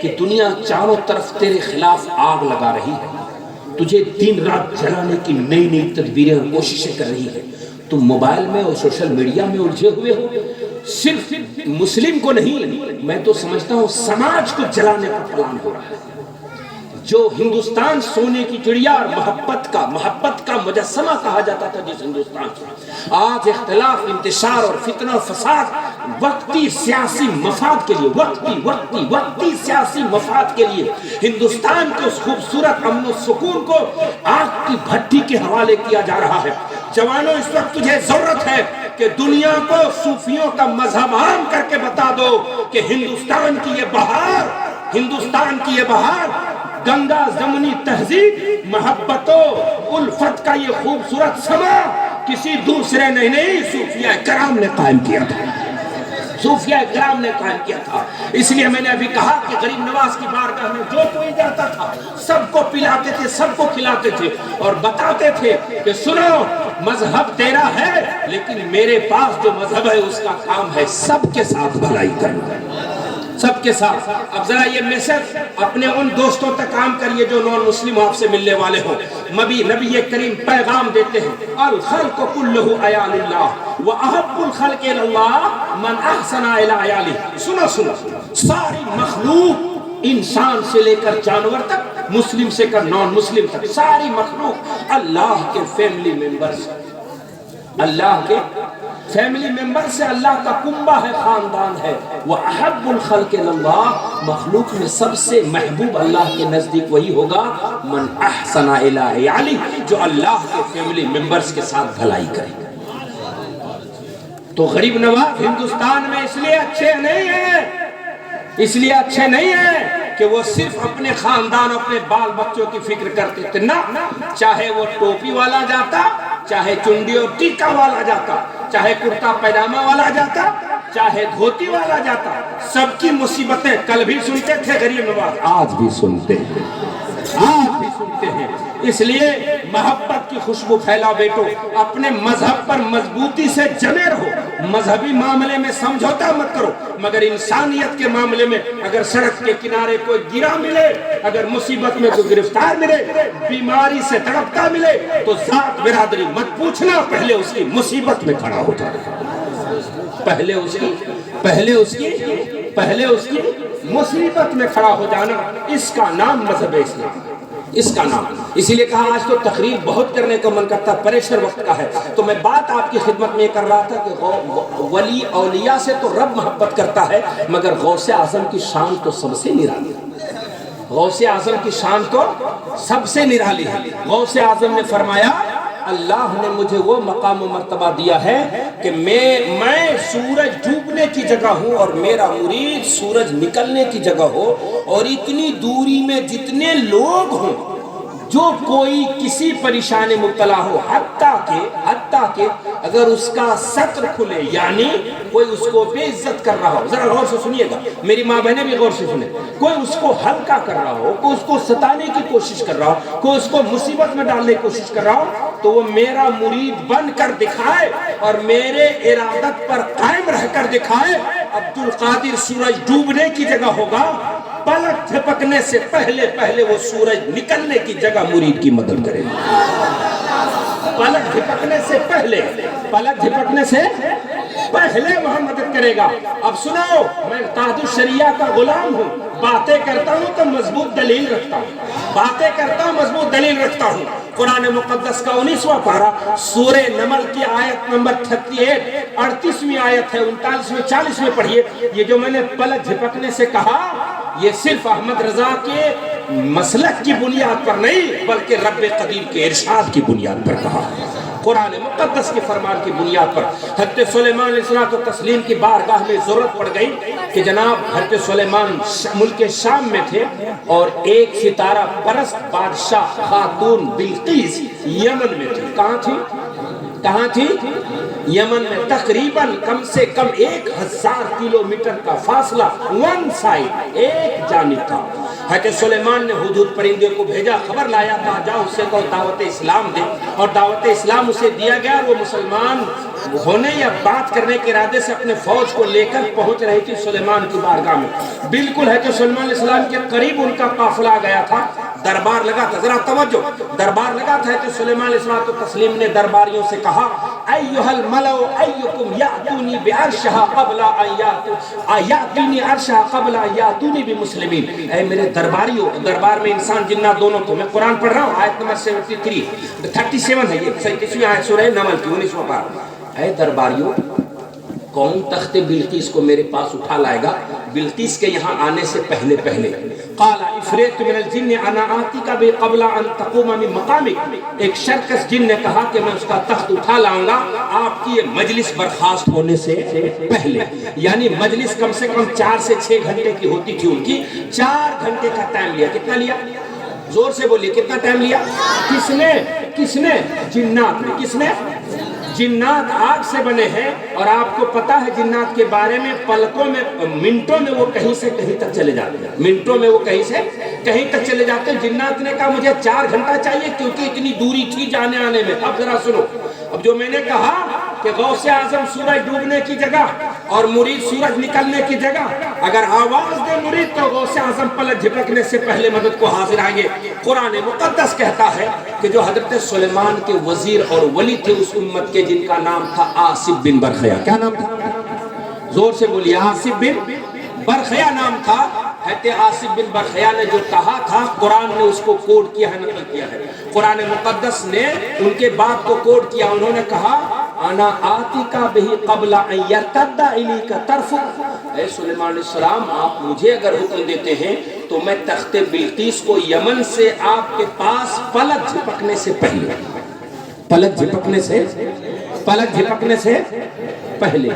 کہ دنیا چاروں طرف تیرے خلاف آگ لگا رہی ہے، تجھے دن رات جلانے کی نئی نئی تدبیریں اور کوششیں کر رہی ہے۔ تم موبائل میں اور سوشل میڈیا میں الجھے ہوئے ہو، صرف مسلم کو نہیں، میں تو سمجھتا ہوں سماج کو جلانے کا پلان ہو رہا ہے۔ جو ہندوستان سونے کی چڑیا اور محبت کا مجسمہ کہا جاتا تھا جس ہندوستان کا، آج اختلاف، انتشار اور فتنہ و فساد وقتی سیاسی مفاد کے لیے، وقتی سیاسی مفاد کے لیے ہندوستان کے اس خوبصورت امن و سکون کو آگ کی بھٹی کے حوالے کیا جا رہا ہے۔ جوانوں، اس وقت تجھے ضرورت ہے کہ دنیا کو صوفیوں کا مذہب عام کر کے بتا دو کہ ہندوستان کی یہ بہار گنگا زمنی تہذیب، محبت و الفت کا یہ خوبصورت سما کسی دوسرے نے نہیں، صوفیاء کرام نے قائم کیا تھا۔ اس لیے میں نے ابھی کہا کہ غریب نواز کی بارگاہ میں جو کوئی جاتا تھا سب کو پلاتے تھے، سب کو کھلاتے تھے اور بتاتے تھے کہ سنو، مذہب تیرا ہے لیکن میرے پاس جو مذہب ہے اس کا کام ہے سب کے ساتھ بھلائی کرنا، سب کے ساتھ۔ اب ذرا یہ میسج اپنے ان دوستوں تک عام کریے جو نان مسلم آپ سے ملنے والے ہوں۔ نبی کریم پیغام دیتے ہیں، الخلق کلہ عیال اللہ واحب الخلق الی اللہ من احسن الی عیالہ۔ سنو، ساری مخلوق، انسان سے لے کر جانور تک، مسلم سے کر نان مسلم تک، ساری مخلوق اللہ کے فیملی ممبر سے، اللہ کے فیملی ممبر سے اللہ کا کنبہ ہے، خاندان ہے۔ وَأَحَبُّ الْخَلْقِ اللَّهِ، مخلوق میں سب سے محبوب اللہ کے نزدیک وہی ہوگا من احسن الی عیالہ، جو اللہ کے فیملی ممبرز کے ساتھ بھلائی کرے۔ تو غریب نواز ہندوستان میں اس لیے اچھے نہیں ہیں کہ وہ صرف اپنے خاندان، اپنے بال بچوں کی فکر کرتے تھے، نہ، چاہے وہ ٹوپی والا جاتا، چاہے چنڈی اور ٹیکا والا جاتا، چاہے کرتا پیجامہ والا جاتا، چاہے دھوتی والا جاتا، سب کی مصیبتیں کل بھی سنتے تھے غریب نواز، آج بھی سنتے ہیں۔ اس لیے محبت کی خوشبو پھیلا بیٹو، اپنے مذہب پر مضبوطی سے جمے رہو، مذہبی معاملے میں سمجھوتا مت کرو، مگر انسانیت کے معاملے میں اگر سڑک کے کنارے کوئی گرا ملے، اگر مصیبت میں کوئی گرفتار ملے، بیماری سے تڑپتا ملے تو ذات برادری مت پوچھنا، پہلے اس کی مصیبت میں کھڑا ہو جانا، پہلے اس کی مصیبت میں کھڑا ہو جانا، اس کا نام مذہب اسلام، اس کا نام۔ اسی لیے کہا آج تو تقریر بہت کرنے کا من کرتا، پریشر وقت کا ہے، تو میں بات آپ کی خدمت میں کر رہا تھا کہ ولی اولیاء سے تو رب محبت کرتا ہے، مگر غوث اعظم کی شان تو سب سے نرالی ہے، غوث اعظم کی شان تو سب سے نرالی ہے۔ غوث اعظم نے فرمایا، اللہ نے مجھے وہ مقام و مرتبہ دیا ہے کہ میں سورج ڈوبنے کی جگہ ہوں اور میرا مرید سورج نکلنے کی جگہ ہو، اور اتنی دوری میں جتنے لوگ ہوں جو کوئی کسی پریشانی مبتلا ہو، حتیٰ کہ اگر اس کا سطر کھلے، یعنی کوئی اس کو بے عزت کر رہا ہو، ذرا غور سے سنیے گا، میری ماں بہنیں بھی غور سے سنیں، کوئی اس کو ہلکا کر رہا ہو، کوئی اس کو ستانے کی کوشش کر رہا ہو، کوئی اس کو مصیبت میں ڈالنے کی کوشش کر رہا ہو، تو وہ میرا مرید بن کر دکھائے اور میرے ارادت پر قائم رہ کر دکھائے، عبد القادر سورج ڈوبنے کی جگہ ہوگا، پلک جھپکنے سے پہلے وہ سورج نکلنے کی جگہ مرید کی مدد کرے گا، پلک جھپکنے سے پہلے وہاں مدد کرے گا۔ اب سنو، میں تاج الشریعہ کا غلام ہوں، باتیں کرتا ہوں تو مضبوط دلیل رکھتا ہوں، قرآن مقدس کا 19واں پارہ سورہ نمل کی آیت نمبر 38ویں آیت ہے، 39ویں 40ویں پڑھیے۔ یہ جو میں نے پلک جھپکنے سے کہا، یہ صرف احمد رضا کے مسلک کی بنیاد پر نہیں بلکہ رب قدیر کے ارشاد کی بنیاد پر کہا، قرآن مقدس کے فرمان کی بنیاد پر۔ حضرت سلیمان علیہ الصلوۃ والتسلیم کی بارگاہ میں ضرورت پڑ گئی کہ جناب حضرت سلیمان ملک شام میں تھے اور ایک ستارہ پرست بادشاہ خاتون بلقیس یمن میں تھی۔ کہاں تھی؟ یمن میں تقریباً کم سے کم 1000 کلومیٹر کا فاصلہ ون سائڈ ایک جانب تھا. حضرت سلیمان نے ہدہد پرندے کو بھیجا, خبر لایا تھا جاؤ اس سے کہو دعوت اسلام دے, اور دعوت اسلام اسے دیا گیا. وہ مسلمان ہونے یا بات کرنے کے ارادے سے اپنے فوج کو لے کر پہنچ رہی تھی سلیمان کی بارگاہ میں. بالکل ہے کہ سلیمان علیہ السلام کے قریب ان کا قافلہ آ گیا تھا, دربار لگا تھا. ذرا توجہ, دربار لگا تھا کہ سلیمان علیہ السلام تسلیم نے درباریوں سے کہا ایھا الملأ ایکم یاتونی بعرشھا قبل ان یاتونی عرشھا قبل ان یاتونی بمسلمین. اے میرے درباریوں, دربار میں انسان جنات دونوں تھے. میں قرآن پڑھ رہا ہوں, آیت نمبر 37 ہے, یہ 37ویں آیت سورہ نمل کی 19واں پارہ. اے درباریوں, کون تخت بلقیس کو میرے پاس اٹھا لائے گا بلقیس کے یہاں آنے سے پہلے پہلے. قال عفریت من الجن انا آتیک بہ قبل ان تقوم من مقامک. ایک شرکس جن نے کہا کہ میں اس کا تخت اٹھا لاؤں گا آپ کی یہ مجلس برخاست ہونے سے پہلے. یعنی مجلس کم سے کم 4 سے 6 گھنٹے کی ہوتی تھی ان کی. 4 گھنٹے کا ٹائم لیا. کتنا لیا؟ زور سے بولیے, کتنا ٹائم لیا؟ کس نے؟ جنات نے. کس نے؟ جنات آگ سے بنے ہیں, اور آپ کو پتا ہے جنات کے بارے میں پلکوں میں, منٹوں میں وہ کہیں سے کہیں تک چلے جاتے ہیں. منٹوں میں وہ کہیں سے کہیں تک چلے جاتے ہیں. جنات نے کہا مجھے 4 گھنٹہ چاہیے کیونکہ اتنی دوری تھی جانے آنے میں. اب ذرا سنو, اب جو میں نے کہا کہ غوث اعظم سورج ڈوبنے کی جگہ اور مرید سورج نکلنے کی جگہ, اگر آواز دے مرید تو غوث اعظم پلک جھپکنے سے پہلے مدد کو حاضر آئیں گے. قرآن مقدس کہتا ہے کہ جو حضرت سلیمان کے وزیر اور ولی تھے اس امت کے, جن کا نام تھا آصف بن برخیا. کیا نام تھا؟ زور سے بولیے. آصف بن برخیا نام تھا. حضرت آصف بن برخیا نے جو کہا تھا قرآن نے اس کو کوڈ کیا ہے, نقل کیا ہے. قرآن مقدس نے ان کے بات کو کوڈ کیا. انہوں نے کہا انا آتیک بہ قبل ان یرتد الیک طرفک. اے سلیمان علیہ السلام, آپ مجھے اگر حکم دیتے ہیں تو میں تخت بلقیس کو یمن سے آپ کے پاس پلک جھپکنے سے پہلے, پلک جھپکنے سے پہلے.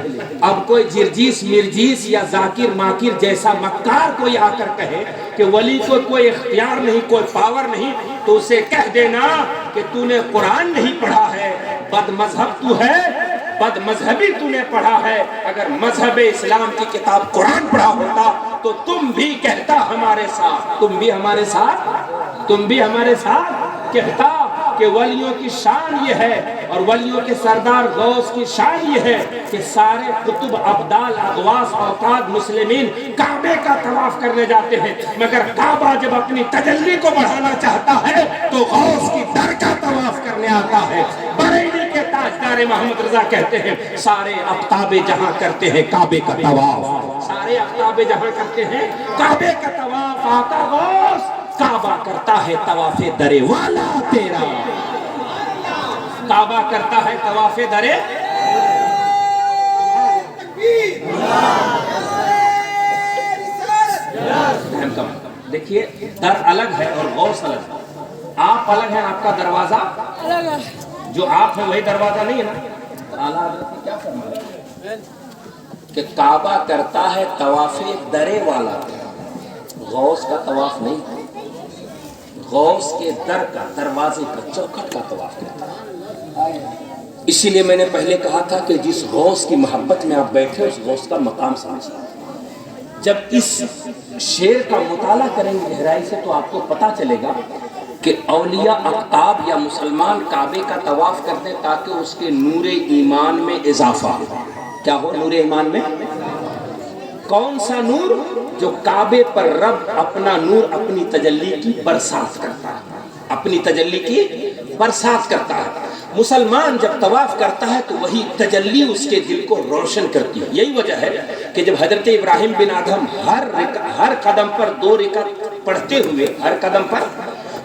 اب کوئی جرجیس مرجیس یا ذاکر ماکر جیسا مکار کوئی آ کر کہے کہ ولی کو کوئی اختیار نہیں, کوئی پاور نہیں, تو اسے کہہ دینا کہ تو نے قرآن نہیں پڑھا ہے, بد مذہب تو ہے, بد مذہبی تو نے پڑھا ہے. اگر مذہب اسلام کی کتاب قرآن پڑھا ہوتا تو تم بھی کہتا ہمارے ساتھ, تم بھی ہمارے ساتھ کہتا کہ ولیوں کی شان یہ ہے اور ولیوں کے سردار غوث کی شان یہ ہے کہ سارے قطب ابدال اغواث اوقات مسلمین کعبے کا طواف کرنے جاتے ہیں, مگر کعبہ جب اپنی تجلی کو بڑھانا چاہتا ہے تو غوث کی در کا طواف کرنے آتا ہے. بریلی کے تاجدار محمد رضا کہتے ہیں سارے اقطاب جہاں کرتے ہیں کعبے کا طواف, سارے اقطاب جہاں کرتے ہیں کعبے کا طواف, آقا غوث کعبہ کرتا ہے طواف درے والا تیرا, کعبہ کرتا ہے طواف درے. دیکھیے در الگ ہے اور غوث الگ ہے. آپ الگ ہیں, آپ کا دروازہ الگ ہے, جو آپ ہیں وہی دروازہ نہیں ہے نا. اعلیٰ حضرت نے کیا فرمایا کہ کعبہ کرتا ہے طواف درے والا, غوث کا طواف نہیں, غوث کے در کا, دروازے کا, چوکھٹ کا طواف کرتا ہے. اسی لیے میں نے پہلے کہا تھا کہ جس غوث کی محبت میں آپ بیٹھے اس غوث کا مقام سمجھیں. جب اس شعر کا مطالعہ کریں گے گہرائی سے تو آپ کو پتہ چلے گا کہ اولیاء اقطاب یا مسلمان کعبے کا طواف کرتے تاکہ اس کے نور ایمان میں اضافہ ہو. کیا ہو نور ایمان میں؟ کون سا نور؟ جو کعبے پر رب اپنا نور, اپنی تجلی کی برسات کرتا ہے, اپنی تجلی کی برسات کرتا ہے. مسلمان جب طواف کرتا ہے تو وہی تجلی اس کے دل کو روشن کرتی ہے. یہی وجہ ہے کہ جب حضرت ابراہیم بن آدم ہر قدم پر 2 رکعت پڑھتے ہوئے, ہر قدم پر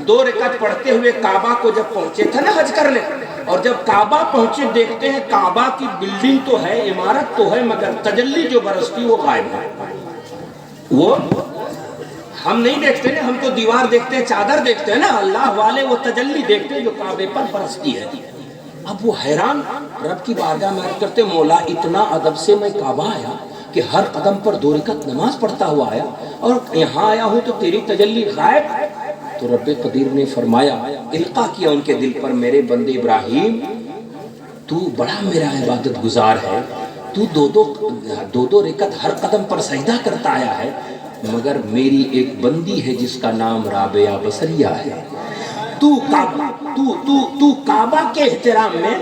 2 رکعت پڑھتے ہوئے کعبہ کو جب پہنچے تھے نا حج کرنے, اور جب کعبہ پہنچے دیکھتے ہیں کعبہ کی بلڈنگ تو ہے, عمارت تو ہے, مگر تجلی جو برستی وہ غائب ہے. وہ ہم نہیں دیکھتے نا, ہم تو دیوار دیکھتے ہیں, چادر دیکھتے ہیں نا. اللہ والے وہ تجلی دیکھتے ہیں جو کعبے پر برستی ہے. اب وہ حیران رب کی بارگاہ میں عرض کرتے مولا اتنا ادب سے میں کعبہ آیا کہ ہر قدم پر 2 رکعت نماز پڑھتا ہوا آیا, اور یہاں آیا ہوں تو تیری تجلی غائب. تو رب قدیر نے فرمایا, القا کیا ان کے دل پر, میرے بندے ابراہیم تو بڑا میرا عبادت گزار ہے، تو دو رکعت ہر قدم پر سجدہ کرتا آیا ہے، مگر میری ایک بندی ہے جس کا نام رابعہ بصریہ ہے، تو کعبہ کے احترام میں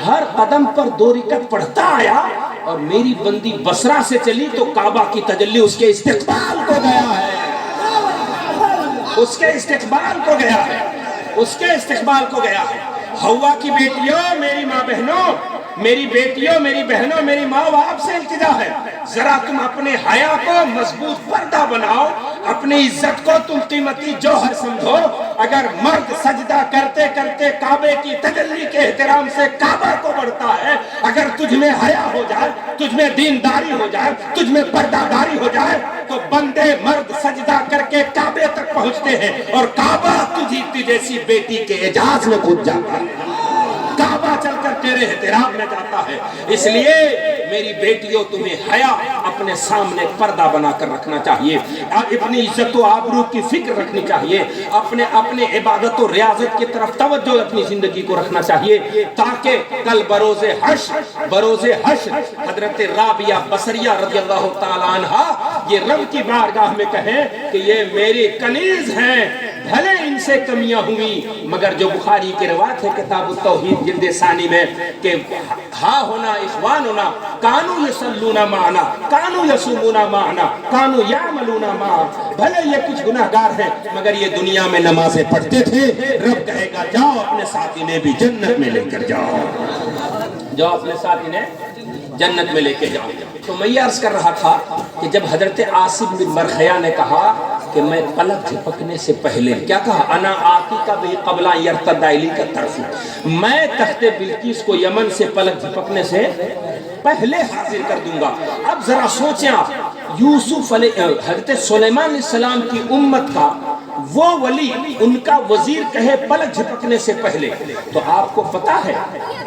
ہر قدم پر 2 رکعت پڑھتا آیا، اور میری بندی بصرہ سے چلی تو کعبہ کی تجلی اس کے استقبال کو گیا ہے، اس کے استقبال کو گیا ہے، اس کے استقبال کو گیا ہے۔ حوا کی بیٹیوں، میری ماں بہنوں، میری بیٹیوں، میری بہنوں، میری ماں و آپ سے التجا ہے، ذرا تم اپنے حیا کو مضبوط پردہ بناؤ، اپنی عزت کو تم قیمتی جوہر سمجھو۔ اگر مرد سجدہ کرتے کرتے کعبے کی تجلی کے احترام سے کعبہ کو بڑھتا ہے، اگر تجھ میں حیا ہو جائے، تجھ میں دینداری ہو جائے، تجھ میں پردہ داری ہو جائے، تو بندے مرد سجدہ کر کے کعبے تک پہنچتے ہیں، اور کعبہ تجھی جیسی بیٹی کے اعجاز میں کود جاتا ہے، کعبہ چل کر تیرے احترام میں جاتا ہے۔ اس لیے میری بیٹیوں، تمہیں حیا اپنے سامنے پردہ بنا کر رکھنا چاہیے، اپنی عزت و آبرو کی فکر رکھنی چاہیے، اپنے عبادت و ریاضت کی طرف توجہ اپنی زندگی کو رکھنا چاہیے، تاکہ کل بروز حشر حضرت رابعہ بصریہ رضی اللہ تعالیٰ عنہ یہ رب کی بارگاہ میں کہیں کہ یہ میری کنیز ہیں، بھلے ان سے کمیاں ہوئی، مگر جو بخاری کی روایت ہے کتاب التوحید جلد ثانی میں کہ ہا ہونا اخوان ہونا، کانو یصلون معنا، کانو یصومون معنا، کانو یعملون معنا، بھلے یہ کچھ گناہگار ہیں مگر یہ دنیا میں نمازیں پڑھتے تھے، رب کہے گا جاؤ اپنے ساتھی نے بھی جنت میں لے کر جاؤ، جاؤ اپنے ساتھی نے جنت میں لے کے جاؤ۔ تو میں یہ عرض کر رہا تھا کہ جب حضرت عاصم بن برخیہ نے کہا کہ میں پلک جھپکنے سے پہلے، کیا کہا؟ انا آتی کا بھی قبل یرتد الی کا طرف، میں تخت بلقیس کو یمن سے پلک جھپکنے سے پہلے حاضر کر دوں گا۔ اب ذرا سوچیں آپ، یوسف حضرت سلیمان علیہ السلام کی امت کا وہ ولی، ان کا وزیر کہے پلک جھپکنے سے پہلے، تو آپ کو پتا ہے،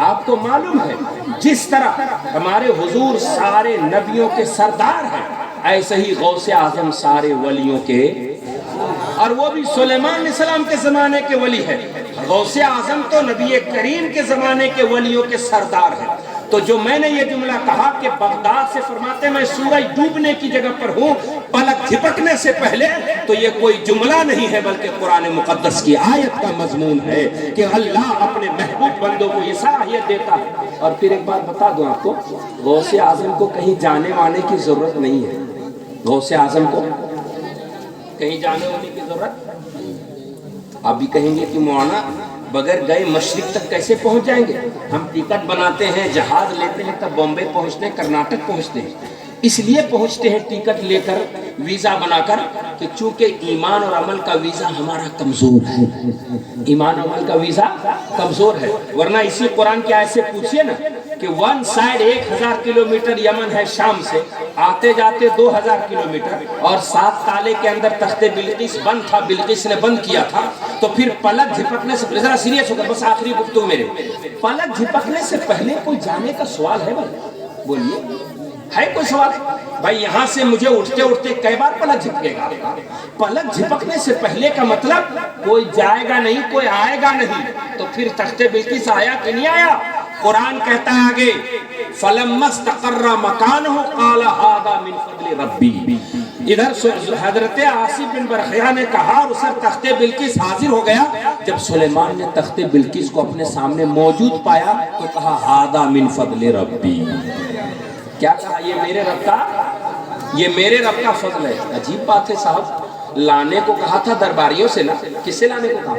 آپ کو معلوم ہے، جس طرح ہمارے حضور سارے نبیوں کے سردار ہیں، ایسے ہی غوث اعظم سارے ولیوں کے، اور وہ بھی سلیمان علیہ السلام کے زمانے کے ولی ہے۔ غوث اعظم تو نبی کریم کے زمانے کے ولیوں کے سردار ہیں۔ تو جو میں نے یہ جملہ کہا کہ بغداد سے فرماتے میں سورج ڈوبنے کی جگہ پر ہوں پلک جھپکنے سے پہلے، تو یہ کوئی جملہ نہیں ہے بلکہ قرآن مقدس کی آیت کا مضمون ہے کہ اللہ اپنے محبوب بندوں کو یہ صلاحیت دیتا ہے۔ اور پھر ایک بات بتا دوں آپ کو، غوث اعظم کو کہیں جانے وانے کی ضرورت نہیں ہے، غوث اعظم کو کہیں جانے وانے کی ضرورت، آپ بھی کہیں گے کہ مولانا بغیر گئے مشرق تک کیسے پہنچ جائیں گے؟ ہم ٹکٹ بناتے ہیں، جہاز لیتے ہیں، تب بامبے پہنچتے ہیں، کرناٹک پہنچتے ہیں، اس لیے پہنچتے ہیں ٹکٹ لے کر، ویزا بنا کر، کہ چونکہ ایمان اور عمل کا ویزا ہمارا کمزور ہے، ایمان اور عمل کا ویزا کمزور ہے، ورنہ اسی قرآن کی آیت سے پوچھئے نا کہ ون سائڈ 1000 کلومیٹر یمن ہے شام سے، آتے جاتے 2000 کلومیٹر، اور 7 تالے کے اندر تخت بلقیس بند تھا، بلقیس نے بند کیا تھا، تو پھر پلک جھپکنے سے، ذرا سیریس ہو کر بس آخری گفتگو میرے، پلک جھپکنے سے پہلے کوئی جانے کا سوال ہے بھائی؟ بولیے، ہے کوئی سوال؟ بھائی یہاں سے مجھے اٹھتے اٹھتے کئی بار پلک جھپکے گا؟ پلک جھپکنے سے پہلے کا مطلب کوئی جائے گا نہیں، کوئی آئے گا نہیں، تو پھر تخت بلقیس آیا کہ نہیں آیا؟ قرآن کہتا ہے آگے فَلَمَّا اسْتَقَرَّ مَكَانُهُ قَالَ هَذَا مِنْ فَضْلِ رَبِّي، ادھر حضرت عاصم بن برخیہ نے کہا اور اسے تخت بلقیس حاضر ہو گیا، جب سلیمان نے تخت بلقیس کو اپنے سامنے موجود پایا تو کہا هَذَا مِنْ فَضْلِ رَبِّي، کیا کہا؟ یہ میرے رب کا فضل ہے۔ عجیب بات ہے صاحب، لانے کو کہا تھا درباریوں سے نا، کس سے لانے کو کہا؟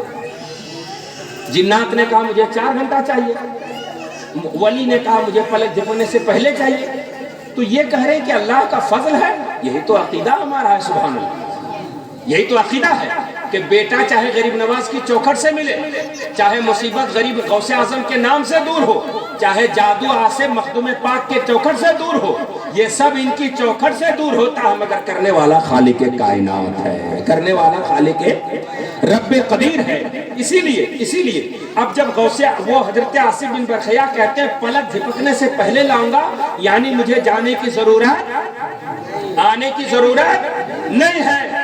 جنات نے کہا مجھے 4 گھنٹہ چاہیے، ولی نے کہا مجھے پلک جھپکنے سے پہلے چاہیے، تو یہ کہہ رہے کہ اللہ کا فضل ہے، یہی تو عقیدہ ہمارا ہے، سبحان اللہ، یہی تو عقیدہ ہے کہ بیٹا چاہے غریب نواز کی چوکھٹ سے ملے، چاہے مصیبت غریب غوث اعظم کے نام سے دور ہو، چاہے جادو عاصم مخدوم پاک کے چوکھٹ سے دور ہو، یہ سب ان کی چوکھٹ سے دور ہوتا ہے، مگر کرنے والا خالق کائنات ہے، کرنے والا خالق رب قدیر ہے۔ اسی لیے اب جب وہ حضرت عاصم بن برخیہ کہتے ہیں پلک جھپکنے سے پہلے لاؤں گا، یعنی مجھے جانے کی ضرورت، آنے کی ضرورت نہیں ہے،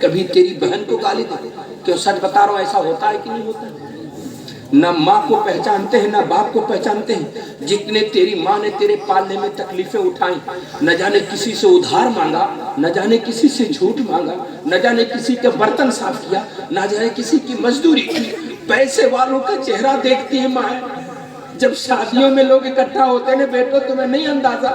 کبھی تیری بہن کو گالی دے؟ کیوں سچ بتا رہا ہوں، ایسا ہوتا ہے کہ نہیں ہوتا؟ نہ ماں کو پہچانتے ہیں نہ باپ کو پہچانتے ہیں. جتنے تیری ماں نے تیرے پالنے میں تکلیفیں اٹھائیں، نہ جانے کسی سے ادھار مانگا، نہ جانے کسی سے جھوٹ مانگا، نہ جانے کسی کے برتن صاف کیا، نہ جانے کسی کی مزدوری کی. پیسے والوں کا چہرہ دیکھتی ہے ماں. جب شادیوں میں لوگ اکٹھا ہوتے ہیں بیٹو تمہیں نہیں اندازہ،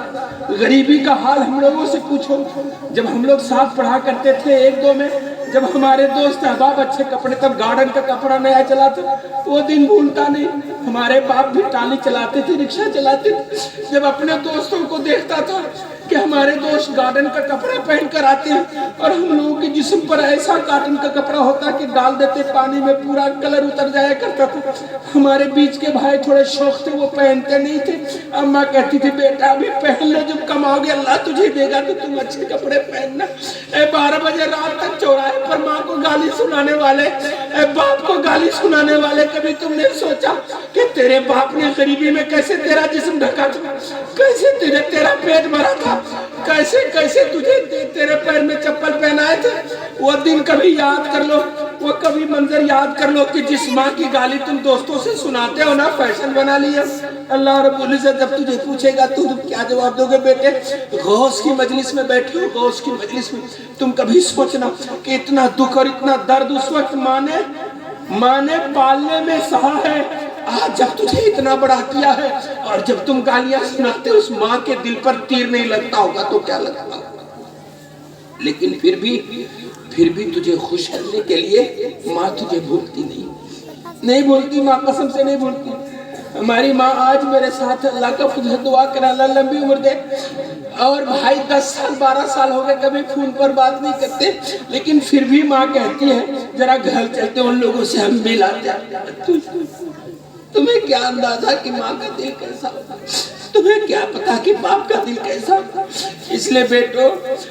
غریبی کا حال ہم لوگوں سے پوچھو. جب ہم لوگ ساتھ پڑھا کرتے تھے 1-2 میں، جب ہمارے دوست احباب اچھے کپڑے، تب گارڈن کا کپڑا نیا چلا تھا، وہ دن بھولتا نہیں. ہمارے باپ بھی ٹالی چلاتے تھے، رکشہ چلاتے تھے. جب اپنے دوستوں کو دیکھتا تھا کہ ہمارے دوست گارڈن کا کپڑا پہن کر آتے ہیں اور ہم لوگوں کے جسم پر ایسا کاٹن کا کپڑا ہوتا کہ ڈال دیتے پانی میں پورا کلر اتر جایا کرتا تھا. ہمارے بیچ کے بھائی تھوڑے شوق تھے، وہ پہنتے نہیں تھے. اماں کہتی تھی بیٹا ابھی پہن لو، جب کماؤ گے اللہ تجھے دے گا تو تم اچھے کپڑے پہننا. 12 بجے رات تک چوراہے پر ماں کو گالی سنانے والے، باپ کو گالی سنانے والے. کبھی تم نے سوچا کہ تیرے باپ نے غریبی میں کیسے تیرا جسم ڈھکا تھا، کیسے تیرا پیٹ بھرا تھا، کیسے تجھے تیرے پیر میں چپل پہنائے تھے؟ وہ دن کبھی یاد کر لو، وہ کبھی منظر یاد کر لو کہ جس ماں کی گالی تم دوستوں سے سناتے ہو نا، فیشن بنا لیا. اللہ رب العزت جب تجھے پوچھے گا تو کیا جواب دو گے؟ بیٹے غوث کی مجلس میں بیٹھے ہو، غوث کی مجلس میں تم کبھی سوچنا کہ اتنا دکھ اور اتنا درد اس وقت ماں نے پالنے میں سہا ہے. آج جب تجھے اتنا بڑا کیا ہے اور جب تم گالیاں سناتے اس ماں کے دل پر تیر نہیں لگتا ہوگا تو کیا لگتا ہوگا؟ لیکن پھر بھی تجھے خوش کرنے کے لیے ماں تجھے بھولتی نہیں بھولتی. ماں قسم سے نہیں بھولتی. ہماری ماں آج میرے ساتھ، اللہ کا فضل دعا کرا اللہ لمبی عمر دے. اور بھائی 10 سال 12 سال ہو گئے کبھی فون پر بات نہیں کرتے، لیکن پھر بھی ماں کہتی ہے ذرا گھر چلتے ان لوگوں سے ہم بھی لاتے. تمہیں کیا اندازہ کہ ماں کا دل کیسا ہوتا، تمہیں کیا پتا کہ باپ کا دل کیسا ہوتا. اس لیے بیٹو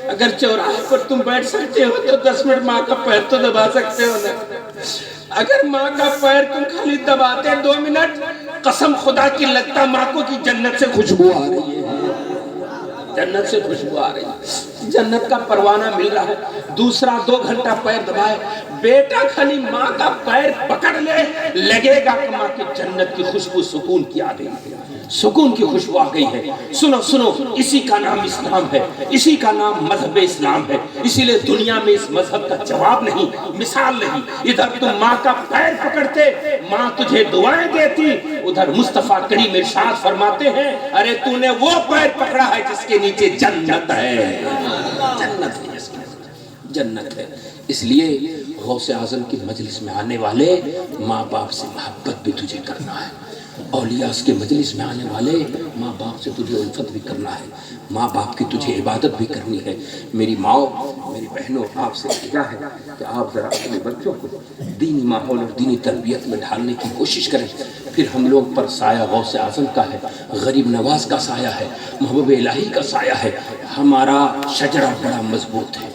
اگر چوراہے پر تم بیٹھ سکتے ہو تو 10 منٹ ماں کا پیر تو دبا سکتے ہو نا. اگر ماں کا پیر تم خالی دباتے 2 منٹ، قسم خدا کی لگتا ماں کو کہ جنت سے خوشبو آ رہی ہے، جنت سے خوشبو آ رہی ہے، جنت کا پروانہ مل رہا ہے. دوسرا 2 گھنٹہ پیر دبائے، بیٹا خالی ماں کا پیر پکڑ لے، لگے گا کہ ماں کی جنت کی خوشبو سکون کی آ گئی ہے، سکون کی خوشبو آ گئی ہے. سنو اسی کا نام اسلام ہے، اسی کا نام مذہب اسلام ہے. اسی لئے دنیا میں اس مذہب کا جواب نہیں، مثال نہیں. ادھر تم ماں کا پیر پکڑتے، ماں تجھے دعائیں دیتی، ادھر مصطفیٰ کریم ارشاد فرماتے ہیں ارے تو نے وہ پیر پکڑا ہے جس کے نیچے جنت ہے، جنت ہے، جنت ہے. اس لیے غوث اعظم کی مجلس میں آنے والے ماں باپ سے محبت بھی تجھے کرنا ہے. اولیاء کے مجلس میں آنے والے ماں باپ سے تجھے الفت بھی کرنا ہے، ماں باپ کی تجھے عبادت بھی کرنی ہے. میری ماؤں، میری بہنوں، آپ سے کیا ہے کہ آپ ذرا اپنے بچوں کو دینی ماحول اور دینی تربیت میں ڈھالنے کی کوشش کریں. پھر ہم لوگ پر سایہ غوث اعظم کا ہے، غریب نواز کا سایہ ہے، محبوب الہی کا سایہ ہے. ہمارا شجرہ بڑا مضبوط ہے.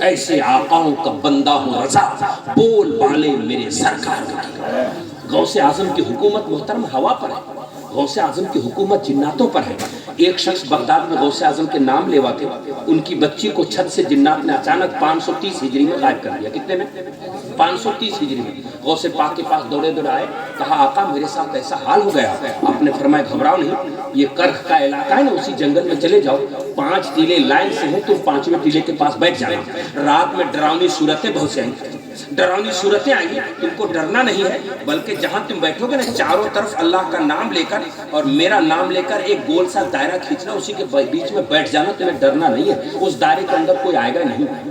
ایسے آقاؤں کا بندہ ہوں رضا، بول بالے میرے سرکار کی. غوث اعظم کی حکومت محترم ہوا پر ہے، غوث اعظم کی حکومت جناتوں پر ہے. ایک شخص بغداد میں غوث اعظم کے نام لیواتے، ان کی بچی کو چھت سے جنات نے اچانک 530 ہجری میں غائب کر دیا. کتنے میں؟ 530 ہجری میں. غوث پاک کے پاس دوڑے آئے، کہا آقا میرے ساتھ ایسا حال ہو گیا. آپ نے فرمایا گھبراؤ نہیں، یہ کرخ کا علاقہ ہے نا، اسی جنگل میں چلے جاؤ، 5 ٹیلے لائن سے ہیں، تم 5ویں ٹیلے کے پاس بیٹھ جانا. رات میں ڈراؤنی صورتیں بہت سے آئیں، ڈراؤنی صورتیں آئیں، تم کو ڈرنا نہیں ہے، بلکہ جہاں تم بیٹھو گے نا چاروں طرف اللہ کا نام لے کر اور میرا نام لے کر ایک گول سا دائرہ کھینچنا، اسی کے بیچ میں بیٹھ جانا، تمہیں ڈرنا نہیں ہے. اس دائرے کے اندر کوئی آئے گا نہیں.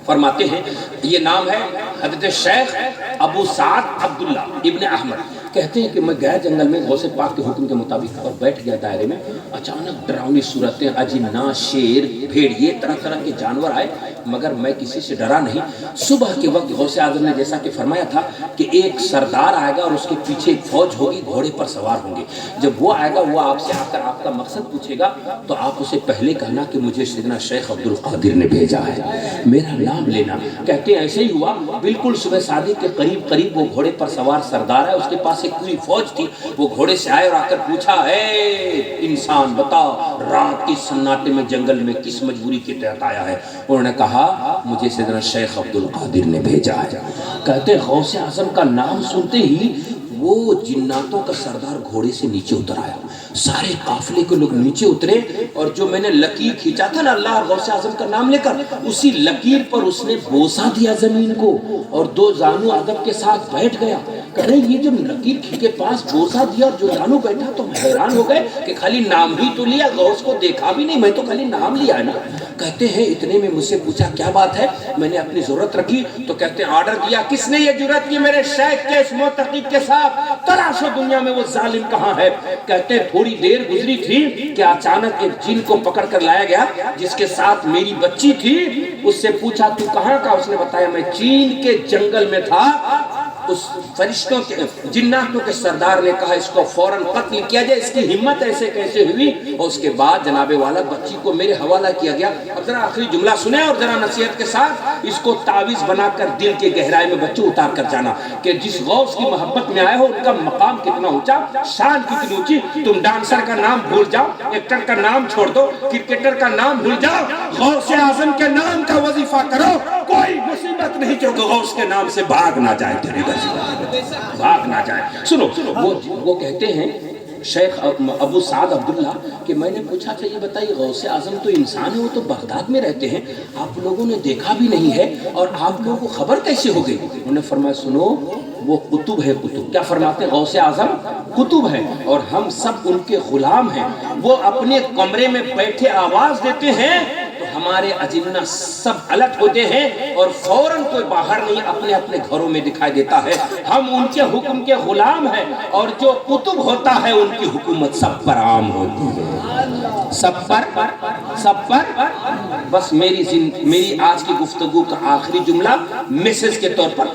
فرماتے ہیں یہ نام ہے حضرت شیخ ابو سعد عبداللہ ابن احمد. کہتے ہیں کہ میں گیا جنگل میں غوث پاک کے حکم کے مطابق اور بیٹھ گیا دائرے میں. اچانک ڈراؤنی صورتیں، اجنہ، شیر، بھیڑیے، طرح طرح کے جانور آئے، مگر میں کسی سے ڈرا نہیں. صبح کے وقت غوث اعظم نے جیسا کہ فرمایا تھا کہ ایک سردار آئے گا اور اس کے پیچھے ایک فوج ہوگی، گھوڑے پر سوار ہوں گے. جب وہ آئے گا وہ آپ سے آ کر آپ کا مقصد پوچھے گا تو آپ اسے پہلے کہنا کہ مجھے سیدنا شیخ عبد القادر نے بھیجا ہے، میرا نام لینا. کہتے ہیں ایسے ہی ہوا. بالکل صبح صادق کے قریب وہ گھوڑے پر سوار سردار ہے، اس کے پاس ایک پوری فوج تھی. وہ گھوڑے سے آئے اور آ کر پوچھا اے انسان بتا رات کے سناٹے میں جنگل میں کس مجبوری کے تحت آیا ہے؟ انہوں نے کہا کہا مجھے سیدنا شیخ عبد القادر نے بھیجا ہے۔ کہتے غوث اعظم کا نام سنتے ہی وہ جناتوں کا سردار گھوڑے سے نیچے اتر آیا، سارے قافلے کے لوگ نیچے اترے، اور جو میں نے لکیر کھینچا تھا نا اللہ اور غوث اعظم کا نام لے کر، اسی لکیر پر اس نے بوسہ دیا زمین کو اور دو زانو ادب کے ساتھ بیٹھ گیا۔ کہہ رہے یہ جب لکیر کے پاس بوسہ دیا اور جو زانو بیٹھا تو حیران ہو گئے کہ خالی نام ہی تو لیا، غوث کو دیکھا بھی نہیں، میں تو خالی نام لیا ہے نا۔ کہتے ہیں اتنے میں مجھ سے پوچھا کیا بات ہے، میں نے اپنی ضرورت رکھی تو کہتے ہیں آرڈر دیا، کس نے یہ جرات کی میرے شیخ کے اس معتقد کے ساتھ، تلاشو دنیا میں وہ ظالم کہاں ہے۔ کہتے ہیں تھوڑی دیر گزری تھی کہ اچانک ایک جن کو پکڑ کر لایا گیا جس کے ساتھ میری بچی تھی، اس سے پوچھا تو کہاں کا، اس نے بتایا میں چین کے جنگل میں تھا۔ اس فرشتوں کے جناتوں کے سردار نے کہا اس کو فوراً قتل کیا جائے، اس کی ہمت ایسے کیسے ہوئی، اور اس کے بعد جناب والا بچی کو میرے حوالہ کیا گیا۔ اب ذرا آخری جملہ سنیں اور ذرا نصیحت کے ساتھ اس کو تعویذ بنا کر دل کے گہرائی میں بچوں اتار کر جانا کہ جس غوث کی محبت میں آئے ہو ان کا مقام کتنا اونچا، شان کتنی اونچی۔ تم ڈانسر کا نام بھول جاؤ، ایکٹر کا نام چھوڑ دو، کرکٹر کا نام بھول جاؤ، غوث اعظم کے نام کا وظیفہ کرو، کوئی مصیبت نہیں جو غوث کے نام سے بھاگ نہ جائے، تیرے گھر بھاگ نہ جائے۔ سنو وہ کہتے ہیں شیخ ابو سعد عبداللہ کہ میں نے پوچھا تھا یہ بتائیے غوث اعظم تو انسان ہے، وہ تو بغداد میں رہتے ہیں، آپ لوگوں نے دیکھا بھی نہیں ہے اور آپ لوگوں کو خبر کیسے ہو گئی؟ انہوں نے فرمایا سنو وہ قطب ہے، قطب کیا فرماتے ہیں غوث اعظم قطب ہے اور ہم سب ان کے غلام ہیں، وہ اپنے کمرے میں بیٹھے آواز دیتے ہیں تو ہمارے اجنہ سب الٹ ہوتے ہیں اور فوراً کوئی باہر نہیں اپنے اپنے گھروں میں دکھائی دیتا ہے، ہم ان کے حکم کے غلام ہیں، اور جو قطب ہوتا ہے ان کی حکومت سب پر عام ہوتی ہے، سب پر۔ بس میری آج کی گفتگو کا آخری جملہ میسج کے طور پر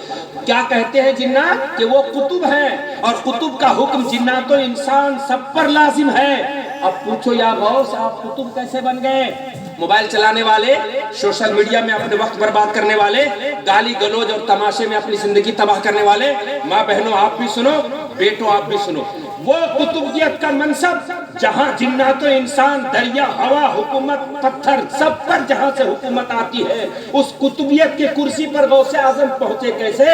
کیا کہتے ہیں جنات کہ وہ قطب ہیں اور قطب کا حکم جنات و انسان سب پر لازم ہے۔ اب پوچھو یا غوث آپ قطب کیسے بن گئے؟ موبائل چلانے والے، سوشل میڈیا میں اپنے وقت برباد کرنے والے، گالی گلوج اور تماشے میں اپنی زندگی تباہ کرنے والے، ماں بہنوں آپ بھی سنو، بیٹوں آپ بھی سنو، وہ قطبیت کا منصب جہاں جنات و انسان، دریا، ہوا، حکومت، پتھر سب پر جہاں سے حکومت آتی ہے، اس قطبیت کے کرسی پر غوث اعظم پہنچے کیسے؟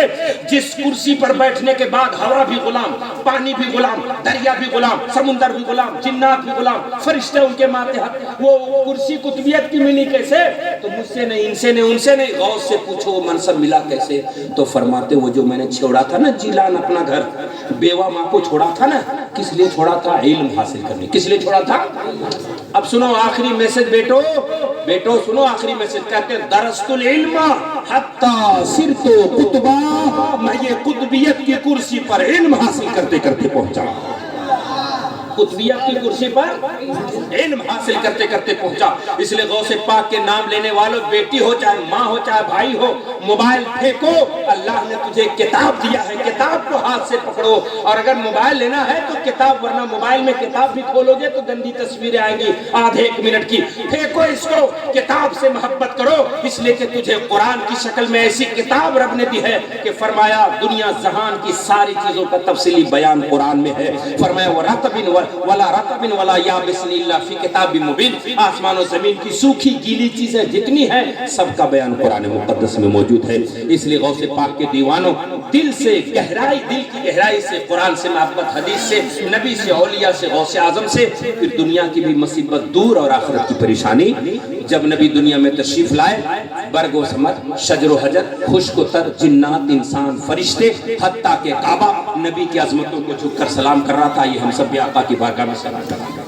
جس کرسی پر بیٹھنے کے بعد ہوا بھی غلام، پانی بھی غلام، دریا بھی غلام، سمندر بھی غلام، جنات بھی غلام، فرشتے ان کے ماتحت، وہ کرسی قطبیت کی ملی کیسے؟ تو مجھ سے نہیں، ان سے نہیں، ان سے نہیں، غوث سے پوچھو وہ منصب ملا کیسے؟ تو فرماتے وہ جو میں نے چھوڑا تھا نا جیلان اپنا گھر، بیوہ ماں کو چھوڑا تھا نا، کس لیے چھوڑا تھا؟ علم حاصل کرنے، کس لیے چھوڑا تھا؟ اب سنو آخری میسج بیٹو سنو آخری میسج، کہتے ہیں درست العلم حتی صرت قطبا، میں یہ قطبیت کی کرسی پر علم حاصل کرتے کرتے پہنچا، قطبیت کی کرسی پر علم حاصل کرتے کرتے پہنچا۔ اس لیے غوث پاک کے نام لینے والوں، بیٹی ہو چاہے ماں ہو چاہے بھائی ہو، موبائل پھینکو، اللہ نے تجھے کتاب دیا ہے، کتاب کو ہاتھ سے پکڑو، اور اگر موبائل لینا ہے تو کتاب، ورنہ موبائل میں کتاب بھی کھولو گے تو گندی تصویریں آئیں گی آدھے ایک منٹ کی، پھینکو اس کو، کتاب سے محبت کرو، اس لیے کہ تجھے قرآن کی شکل میں ایسی کتاب رب نے دی ہے کہ فرمایا دنیا جہان کی ساری چیزوں کا تفصیلی بیان قرآن میں ہے، فرمایا وَرَطَبٍ وَلَا رَطَبٍ وَلَا يَابِسٍ إِلَّا فِي كِتَابٍ مُبِينٍ، آسمان و زمین کی سوکھی گیلی چیزیں جتنی ہیں سب کا بیان قرآن مقدس میں موجود ہے۔ اس لیے غوث پاک کے دیوانوں، دل سے گہرائی، دل کی گہرائی سے قرآن سے محبت، حدیث سے، نبی سے، اولیاء سے، غوث اعظم سے، پھر دنیا کی بھی مصیبت دور اور آخرت کی پریشانی۔ جب نبی دنیا میں تشریف لائے، برگ و ثمر، شجر و حجر، خشک و تر، جنات، انسان، فرشتے، حتیٰ کہ کعبہ نبی کی عظمتوں کو جھک کر سلام کر رہا تھا، یہ ہم سب بھی آقا کی بارگاہ میں سلام کر رہا تھا۔